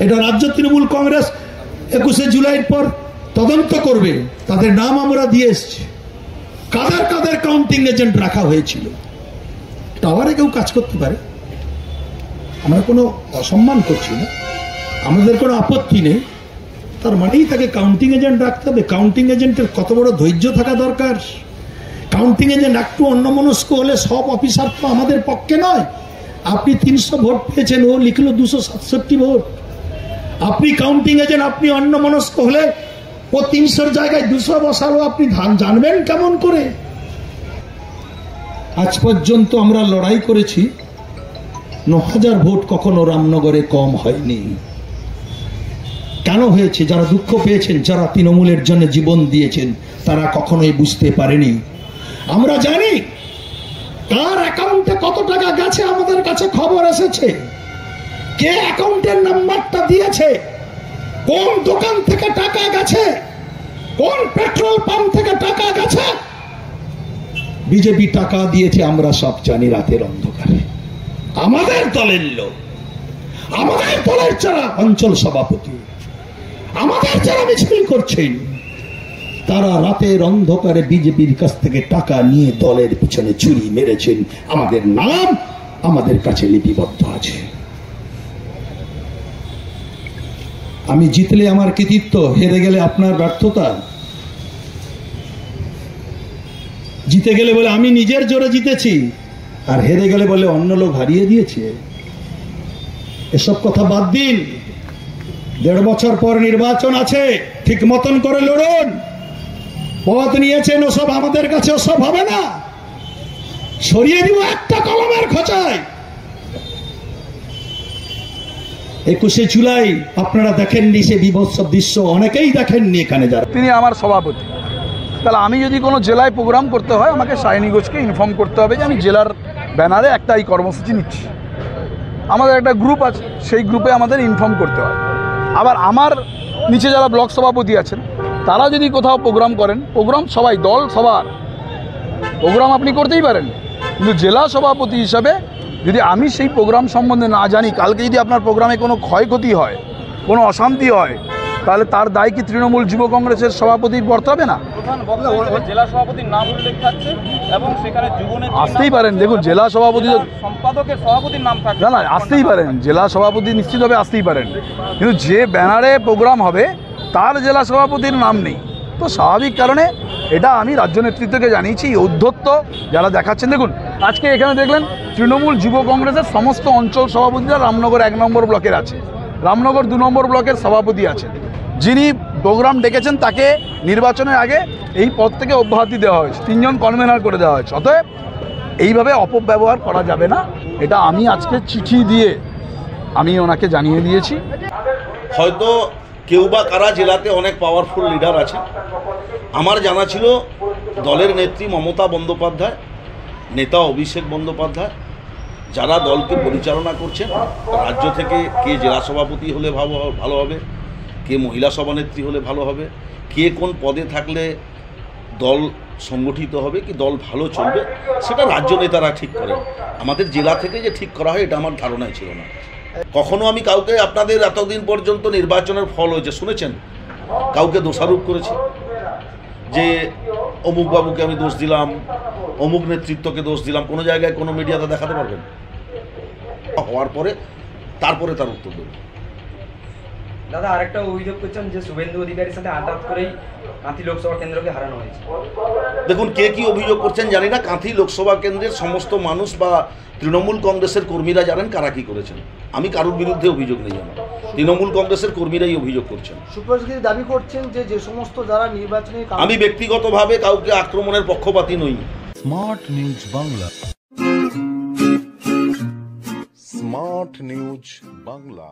এটা রাজ্য তৃণমূল কংগ্রেস 21শে জুলাইয়ের পর তদন্ত করবে। তাদের নাম আমরা দিয়ে এসেছি, কাদের কাদের কাউন্টিং এজেন্ট রাখা হয়েছিল। টাওয়ারে কেউ কাজ করতে পারে, আমরা কোনো অসম্মান করছি না, আমাদের কোনো আপত্তি নেই। তার মানেই তাকে কাউন্টিং এজেন্ট রাখতে হবে। কাউন্টিং এজেন্টের কত বড় ধৈর্য থাকা দরকার। কাউন্টিং এজেন্ট একটু অন্যমনস্ক হলে সব অফিসার তো আমাদের পক্ষে নয়। আপনি 300 ভোট পেয়েছেন, ও লিখলো 267 ভোট। আপনি কাউন্টিং এজেন্ট, আপনি অন্যমনস্ক হলে ও 300 জায়গায় 200 বসালো, আপনি জানবেন কেমন করে? আজ পর্যন্ত আমরা লড়াই করেছি, 9000 ভোট কখনো রামনগরে কম হয়নি। কেন হয়েছে? যারা দুঃখ পেয়েছেন, যারা তৃণমূলের জন্য জীবন দিয়েছেন, তারা কখনোই বুঝতে পারেনি। আমরা জানি কার অ্যাকাউন্টে কত টাকা গেছে, আমাদের কাছে খবর এসেছে। কে অ্যাকাউন্টের নাম্বারটা দিয়েছে, কোন দোকান থেকে টাকা গেছে, কোন পেট্রোল পাম্প থেকে টাকা গেছে। বিজেপি টাকা দিয়েছে আমরা সব জানি, রাতের অন্ধকারে। আমাদের দলের লোক, আমাদের দলের যারা অঞ্চল সভাপতি, আমাদের যারা মিছিল করছেন, তারা রাতের অন্ধকারে বিজেপির কাছ থেকে টাকা নিয়ে দলের পিছনে ছুরি মেরেছেন। আমাদের নাম আমাদের কাছে লিপিবদ্ধ আছে। আমি জিতলে আমার কৃতিত্ব, হেরে গেলে আপনার ব্যর্থতা। জিতে গেলে বলে আমি নিজের জোরে জিতেছি, আর হেরে গেলে বলে অন্য লোক হারিয়ে দিয়েছে। এসব কথা বাদ দিন। 1.5 বছর পর নির্বাচন আছে, ঠিক মতন করে লড়ুন। পথ নিয়েছেন, ওসব আমাদের কাছে ওসব হবে না। সরিয়ে দিব একটা কলমের খোঁচায়। 21শে জুলাই আপনারা দেখেননি সে বিভৎস দৃশ্য, অনেকেই দেখেননি এখানে যারা। তিনি আমার সভাপতি, তাহলে আমি যদি কোনো জেলায় প্রোগ্রাম করতে হয়, আমাকে সায়নী ঘোষকে ইনফর্ম করতে হবে যে আমি জেলার ব্যানারে একটা এই কর্মসূচি নিচ্ছি। আমাদের একটা গ্রুপ আছে, সেই গ্রুপে আমাদের ইনফর্ম করতে হয়। আবার আমার নিচে যারা ব্লক সভাপতি আছেন, তারা যদি কোথাও প্রোগ্রাম করেন, প্রোগ্রাম সবাই, দল সবার প্রোগ্রাম আপনি করতেই পারেন, কিন্তু জেলা সভাপতি হিসাবে যদি আমি সেই প্রোগ্রাম সম্বন্ধে না জানি, কালকে যদি আপনার প্রোগ্রামে কোনো ক্ষয়ক্ষতি হয়, কোনো অশান্তি হয়, তাহলে তার দায় কি তৃণমূল যুব কংগ্রেসের সভাপতির বর্তাবে না? জেলা সভাপতির নাম উল্লেখ থাকছে এবং সেখানে আসতেই পারেন। দেখুন, জেলা সভাপতি, সম্পাদকের সভাপতির নাম থাকছে না, আসতেই পারেন, জেলা সভাপতি নিশ্চিতভাবে আসতেই পারেন, কিন্তু যে ব্যানারে প্রোগ্রাম হবে তার জেলা সভাপতির নাম নেই। তো স্বাভাবিক কারণে এটা আমি রাজ্য নেতৃত্বকে জানিয়েছি। ঔদ্ধত্য যারা দেখাচ্ছেন, দেখুন আজকে এখানে দেখলেন তৃণমূল যুব কংগ্রেসের সমস্ত অঞ্চল সভাপতিরা রামনগর 1 নম্বর ব্লকের আছে, রামনগর 2 নম্বর ব্লকের সভাপতি আছেন। যিনি প্রোগ্রাম ডেকেছেন তাকে নির্বাচনের আগে এই পদ থেকে অব্যাহতি দেওয়া হয়েছে, 3 জন কনভেনার করে দেওয়া হয়েছে। অতএব এইভাবে অপব্যবহার করা যাবে না। এটা আমি আজকে চিঠি দিয়ে আমি ওনাকে জানিয়ে দিয়েছি। হয়তো কেউ বা কারা জেলাতে অনেক পাওয়ারফুল লিডার আছে। আমার জানা ছিল দলের নেত্রী মমতা বন্দ্যোপাধ্যায়, নেতা অভিষেক বন্দ্যোপাধ্যায়, যারা দলকে পরিচালনা করছেন, রাজ্য থেকে কে জেলা সভাপতি হলে ভালো হবে, কে মহিলা সভানেত্রী হলে ভালো হবে, কে কোন পদে থাকলে দল সংগঠিত হবে, কি দল ভালো চলবে, সেটা রাজ্য নেতারা ঠিক করেন। আমাদের জেলা থেকে যে ঠিক করা হয়, এটা আমার ধারণায় ছিল না। কখনো আমি কাউকে, আপনাদের এতদিন পর্যন্ত নির্বাচনের ফল হয়েছে শুনেছেন, কাউকে দোষারোপ করেছি যে অমুক বাবুকে আমি দোষ দিলাম, অমুক নেতৃত্বকে দোষ দিলাম? কোনো জায়গায় কোনো মিডিয়াতে দেখাতে পারবেন? হওয়ার পরে তারপরে তার উত্তর দেবেন। দাদা, আরেকটা অভিযোগ করছেন যে শুভেন্দু অধিকারীর সাথে আঘাত করেই কাঁথি লোকসভা কেন্দ্রকে হারানো হয়েছে। দেখুন, কে কি অভিযোগ করছেন জানি না। কাঁথি লোকসভা কেন্দ্রের সমস্ত মানুষ বা তৃণমূল কংগ্রেসের কর্মীরা জানেন কারা কি করেছেন। আমি কারোর বিরুদ্ধে অভিযোগ নেই আমার, তৃণমূল কংগ্রেসের কর্মীরাই অভিযোগ করছেন। সুপ্রজিৎ দাবি করছেন যে সমস্ত যারা নির্বাচনী, আমি ব্যক্তিগতভাবে কাউকে আক্রমণের পক্ষপাতী নই। Smart news Bangla, smart news Bangla.